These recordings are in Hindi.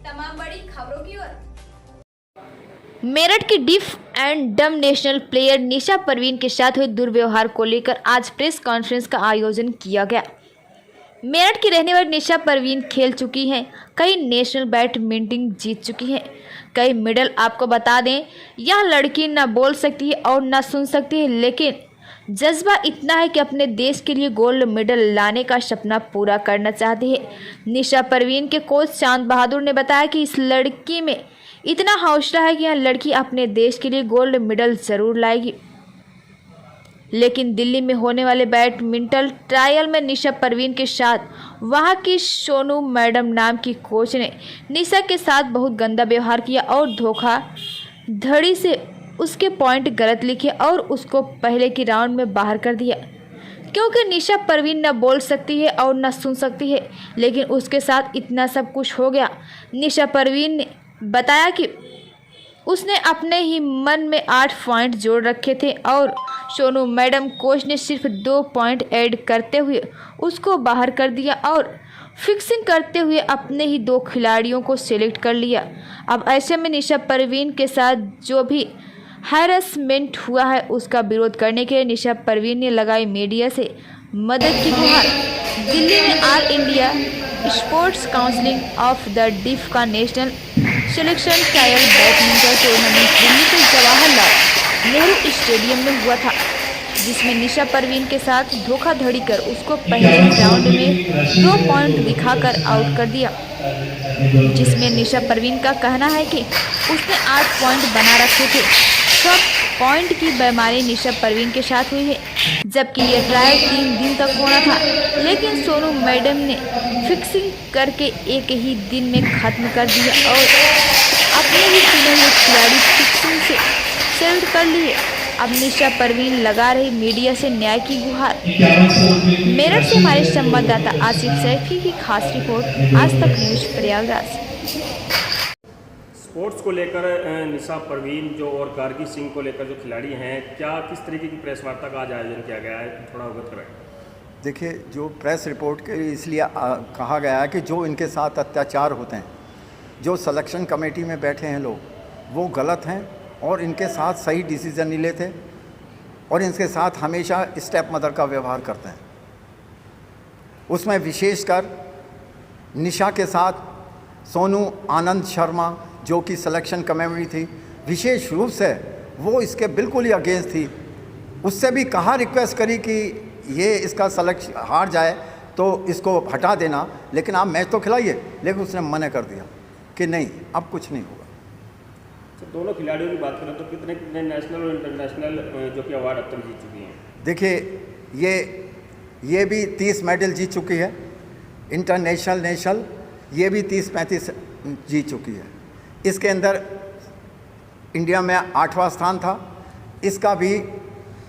तमाम बड़ी खबरों की ओर। मेरठ की डीफ एंड डम नेशनल प्लेयर निशा परवीन के साथ हुए दुर्व्यवहार को लेकर आज प्रेस कॉन्फ्रेंस का आयोजन किया गया। मेरठ की रहने वाली निशा परवीन खेल चुकी हैं, कई नेशनल बैडमिंटन जीत चुकी हैं, कई मेडल। आपको बता दें, यह लड़की न बोल सकती है और न सुन सकती है, लेकिन जज्बा इतना है कि अपने देश के लिए गोल्ड मेडल लाने का सपना पूरा करना चाहती है। निशा परवीन के कोच चांद बहादुर ने बताया कि इस लड़की में इतना हौसला है कि यह लड़की अपने देश के लिए गोल्ड मेडल जरूर लाएगी। लेकिन दिल्ली में होने वाले बैडमिंटन ट्रायल में निशा परवीन के साथ वहां की सोनू मैडम नाम की कोच ने निशा के साथ बहुत गंदा व्यवहार किया और धोखाधड़ी से उसके पॉइंट गलत लिखे और उसको पहले की राउंड में बाहर कर दिया। क्योंकि निशा परवीन न बोल सकती है और न सुन सकती है, लेकिन उसके साथ इतना सब कुछ हो गया। निशा परवीन ने बताया कि उसने अपने ही मन में 8 पॉइंट जोड़ रखे थे और सोनू मैडम कोच ने सिर्फ 2 पॉइंट ऐड करते हुए उसको बाहर कर दिया और फिक्सिंग करते हुए अपने ही 2 खिलाड़ियों को सिलेक्ट कर लिया। अब ऐसे में निशा परवीन के साथ जो भी हैरेसमेंट हुआ है उसका विरोध करने के लिए निशा परवीन ने लगाई मीडिया से मदद की गुहार। दिल्ली में all India sports council of the deaf का national selection trial badminton tournament Delhi के जवाहरलाल नेहरू स्टेडियम में हुआ था, जिसमें निशा परवीन के साथ धोखाधड़ी कर उसको पहले राउंड में 2 पॉइंट दिखाकर आउट कर दिया। जिसमें निशा परवीन का कहना है कि उसने 8 पॉइंट बना रखे थे। सब पॉइंट की बेमारी निशा परवीन के साथ हुई है, जबकि ये ट्रायल 3 दिन तक होना था, लेकिन सोनू मैडम ने फिक्सिंग करके एक ही दिन में खत्म कर दिया और अपने ही चुने हुए खिलाड़ी फिक्सिंग से सेलेक्ट कर लिए। अब निशा परवीन लगा रही मीडिया से न्याय की गुहार। मेरठ से हमारे संवाददाता आसिफ सैफी की खास रिपोर्ट, आज तक न्यूज प्रयागराज। स्पोर्ट्स को लेकर निशा परवीन जो और गार्गी सिंह को लेकर जो खिलाड़ी हैं, क्या किस तरीके की प्रेस वार्ता का आज आयोजन किया गया है, थोड़ा अवगत कराएं। देखिए, जो प्रेस रिपोर्ट के इसलिए कहा गया है कि जो इनके साथ अत्याचार होते हैं, जो सिलेक्शन कमेटी में बैठे हैं लोग, वो गलत हैं और इनके साथ सही डिसीज़न नहीं लेते और इनके साथ हमेशा स्टेप मदर का व्यवहार करते हैं। उसमें विशेषकर निशा के साथ सोनू आनंद शर्मा जो कि सिलेक्शन कमेटी थी, विशेष रूप से वो इसके बिल्कुल ही अगेंस्ट थी। उससे भी कहा, रिक्वेस्ट करी कि ये इसका सिलेक्शन हार जाए तो इसको हटा देना, लेकिन आप मैच तो खिलाइए, लेकिन उसने मना कर दिया कि नहीं, अब कुछ नहीं होगा। तो दोनों खिलाड़ियों की बात करें तो कितने कितने नेशनल और इंटरनेशनल जो कि अवार्ड अब तक जीत चुकी हैं? देखिए, ये भी 30 मेडल जीत चुकी है, इंटरनेशनल नेशनल ये भी 30-35 जीत चुकी है। इसके अंदर इंडिया में 8वां स्थान था, इसका भी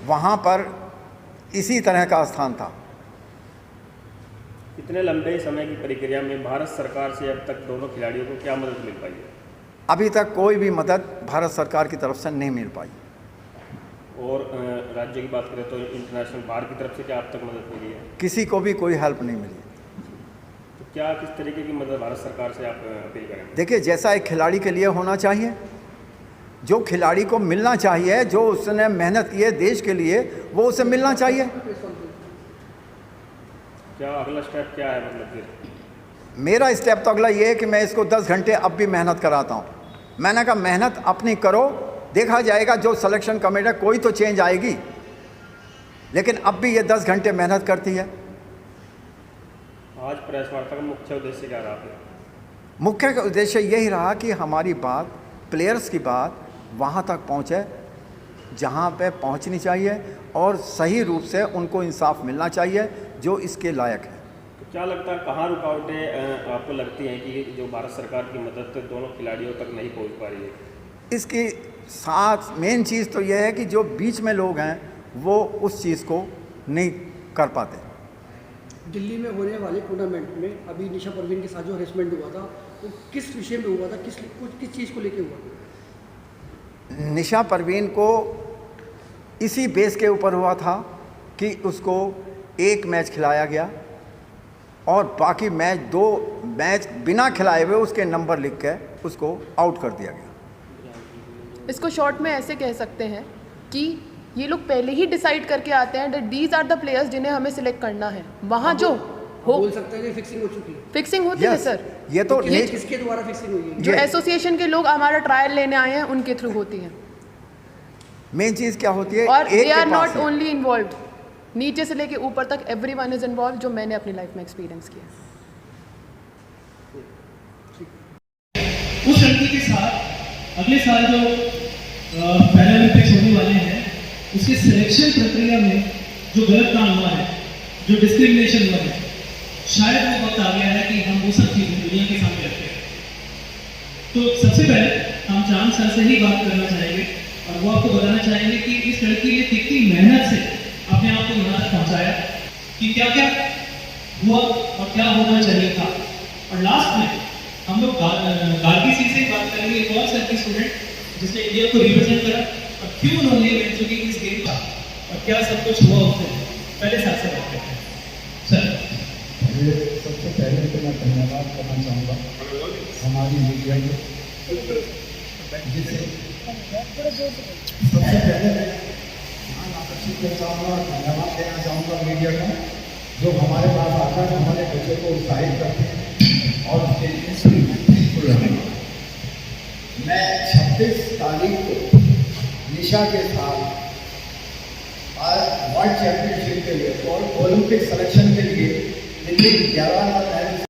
वहाँ पर इसी तरह का स्थान था। इतने लंबे समय की प्रक्रिया में भारत सरकार से अब तक दोनों खिलाड़ियों को क्या मदद मिल पाई है? अभी तक कोई भी मदद भारत सरकार की तरफ से नहीं मिल पाई। और राज्य की बात करें तो इंटरनेशनल बार की तरफ से क्या अब तक मदद मिली है? किसी को भी कोई हेल्प नहीं मिली। तो क्या किस तरीके की मदद भारत सरकार से आप अपील करेंगे? देखिए, जैसा एक खिलाड़ी के लिए होना चाहिए, जो खिलाड़ी को मिलना चाहिए, जो उसने मेहनत की है देश के लिए, वो उसे मिलना चाहिए। क्या अगला स्टेप क्या है? मतलब फिर मेरा स्टेप तो अगला ये है कि मैं इसको 10 घंटे अब भी मेहनत कराता हूँ। मैंने कहा मेहनत अपनी करो, देखा जाएगा, जो सिलेक्शन कमेटी कोई तो चेंज आएगी, लेकिन अब भी ये 10 घंटे मेहनत करती है। आज प्रेस वार्ता का मुख्य उद्देश्य क्या रहा? मुख्य उद्देश्य यही रहा कि हमारी बात, प्लेयर्स की बात वहाँ तक पहुँचे जहाँ पे पहुँचनी चाहिए और सही रूप से उनको इंसाफ मिलना चाहिए जो इसके लायक है। तो क्या लगता है, कहाँ रुकावटें आपको लगती हैं कि जो भारत सरकार की मदद दोनों खिलाड़ियों तक नहीं पहुँच पा रही है? इसकी साथ मेन चीज़ तो यह है कि जो बीच में लोग हैं वो उस चीज़ को नहीं कर पाते। दिल्ली में होने वाले टूर्नामेंट में अभी निशा परवीन के साथ जो हरेसमेंट हुआ था, वो किस विषय में हुआ था, किस चीज़ को लेके हुआ? निशा परवीन को इसी बेस के ऊपर हुआ था कि उसको एक मैच खिलाया गया और बाकी दो मैच बिना खिलाए हुए उसके नंबर लिख के उसको आउट कर दिया गया। इसको शॉर्ट में ऐसे कह सकते हैं कि ये लोग पहले ही डिसाइड करके आते हैं that these are the players जिन्हें हमें सिलेक्ट करना है। वहाँ जो हो बोल सकते हैं कि फिक्सिंग हो चुकी है। फिक्सिंग होती है Yes, सर, ये तो किसके द्वारा फिक्सिंग हुई है? जो एसोसिएशन के लोग हमारा ट्रायल लेने आए हैं उनके थ्रू होती है। मेन चीज़ क्या होती है, और एक दे आर के पास नॉट ओनली इन्वॉल्व, नीचे से लेके ऊपर तक एवरीवन इज इन्वॉल्व, जो मैंने अपनी लाइफ में एक्सपीरियंस किया। उस लड़की के साथ अगले साल जो पैरालंपिक्स होने वाले हैं उसके सिलेक्शन प्रक्रिया में जो गलत काम हुआ है, जो डिस्क्रिमिनेशन हुआ है, शायद वो वक्त आ गया है कि हम वो सब चीज़ें दुनिया के सामने रखते हैं। तो सबसे पहले हम चांद सर से ही बात करना चाहेंगे और वो आपको बताना चाहेंगे कि इस लड़की ने कितनी मेहनत से अपने आप को यहाँ तक पहुँचाया, कि क्या क्या हुआ और क्या होना चाहिए था। और लास्ट में हम लोग गार्गी सिंह से बात करेंगे, एक और सर की स्टूडेंट जिसने इंडिया को रिप्रेजेंट करा और क्यों उन्होंने बन चुकी इस गेम का और क्या सब कुछ हुआ उससे। पहले सर से बात करते हैं। सर, सबसे पहले तो मैं धन्यवाद करना चाहूँगा हमारी मीडिया को, जिसे सबसे पहले मैं आकर्षित करना चाहूँगा, धन्यवाद देना चाहूँगा मीडिया का, जो हमारे पास आकर हमारे बच्चों को उत्साहित करते हैं और उसके लिए मैं 26 तारीख को निशा के साथ वर्ल्ड चैंपियनशिप के लिए और ओलंपिक सिलेक्शन के लिए दिल्ली 11 तारीख।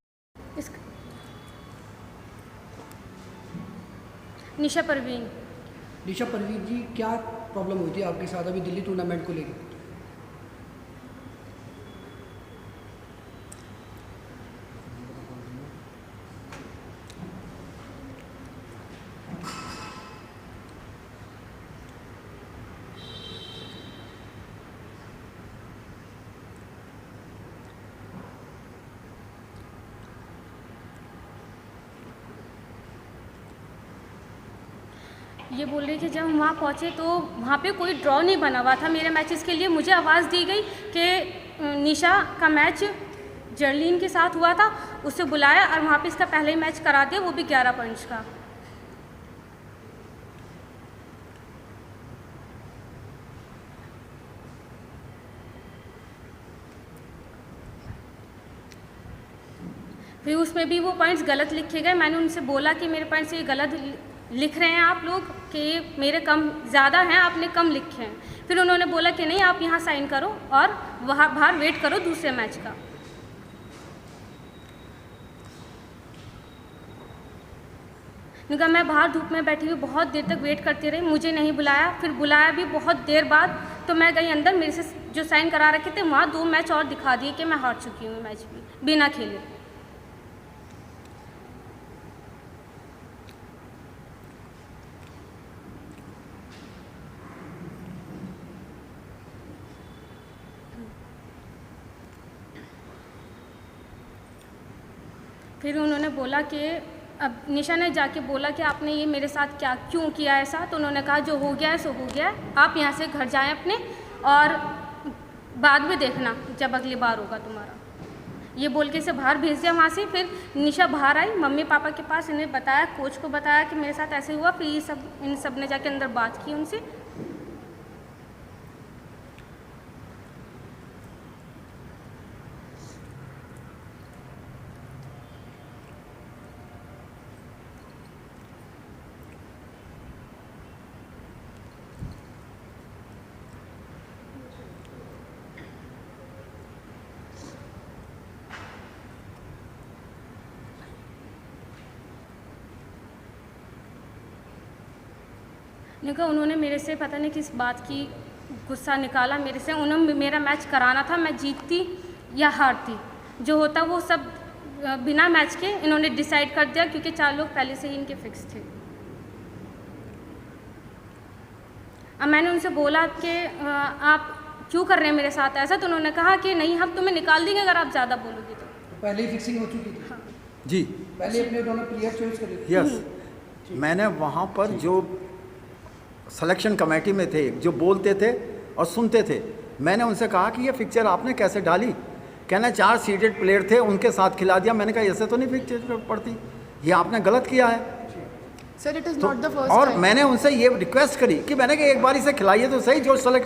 निशा परवीन। निशा परवीन जी, क्या प्रॉब्लम हुई थी आपके साथ अभी दिल्ली टूर्नामेंट को लेकर? ये बोल रही कि जब हम वहाँ पहुँचे तो वहाँ पे कोई ड्रॉ नहीं बना हुआ था मेरे मैचेस के लिए। मुझे आवाज़ दी गई कि निशा का मैच जर्लिन के साथ हुआ था, उससे बुलाया और वहाँ पे इसका पहले ही मैच करा दिया, वो भी 11 पॉइंट्स का। फिर उसमें भी वो पॉइंट्स गलत लिखे गए। मैंने उनसे बोला कि मेरे पॉइंट्स ये गलत लिख रहे हैं आप लोग, कि मेरे कम ज़्यादा हैं, आपने कम लिखे हैं। फिर उन्होंने बोला कि नहीं, आप यहाँ साइन करो और वहाँ बाहर वेट करो दूसरे मैच का। क्योंकि मैं बाहर धूप में बैठी हुई बहुत देर तक वेट करती रही, मुझे नहीं बुलाया। फिर बुलाया भी बहुत देर बाद, तो मैं गई अंदर, मेरे से जो साइन करा रखे थे वहाँ 2 मैच और दिखा दिए कि मैं हार चुकी हूँ मैच भी बिना खेले। फिर उन्होंने बोला कि अब निशा ने जाके बोला कि आपने ये मेरे साथ क्यों किया ऐसा। तो उन्होंने कहा जो हो गया है सो हो गया है, आप यहाँ से घर जाएं अपने और बाद में देखना जब अगली बार होगा तुम्हारा। ये बोल के इसे बाहर भेज दिया वहाँ से। फिर निशा बाहर आई मम्मी पापा के पास, इन्हें बताया, कोच को बताया कि मेरे साथ ऐसे हुआ। फिर इन सब ने जाके अंदर बात की उनसे। उन्होंने मेरे से पता नहीं किस बात की गुस्सा निकाला मेरे से। उन्होंने मेरा मैच कराना था, मैं जीतती या हारती, जो होता वो सब बिना मैच के इन्होंने डिसाइड कर दिया, क्योंकि 4 लोग पहले से ही इनके फिक्स थे। अब मैंने उनसे बोला कि आप क्यों कर रहे हैं मेरे साथ ऐसा। तो उन्होंने कहा कि नहीं, हम तुम्हें निकाल देंगे अगर आप ज़्यादा बोलोगे तो। पहले ही फिक्सिंग हो चुकी थी? हाँ। जी, पहले अपने दोनों प्लेयर चॉइस करे? यस। मैंने वहाँ पर जो सिलेक्शन कमेटी में थे, जो बोलते थे और सुनते थे, मैंने उनसे कहा कि ये पिक्चर आपने कैसे डाली, कहना 4 सीटेड प्लेयर थे उनके साथ खिला दिया। मैंने कहा ऐसे तो नहीं फिक्स पड़ती, ये आपने गलत किया है। सर इट इज़ तो नॉट द फर्स्ट और टाइम। मैंने उनसे ये रिक्वेस्ट करी कि मैंने कहा एक बार इसे खिलाइए तो सही, जो सेलेक्ट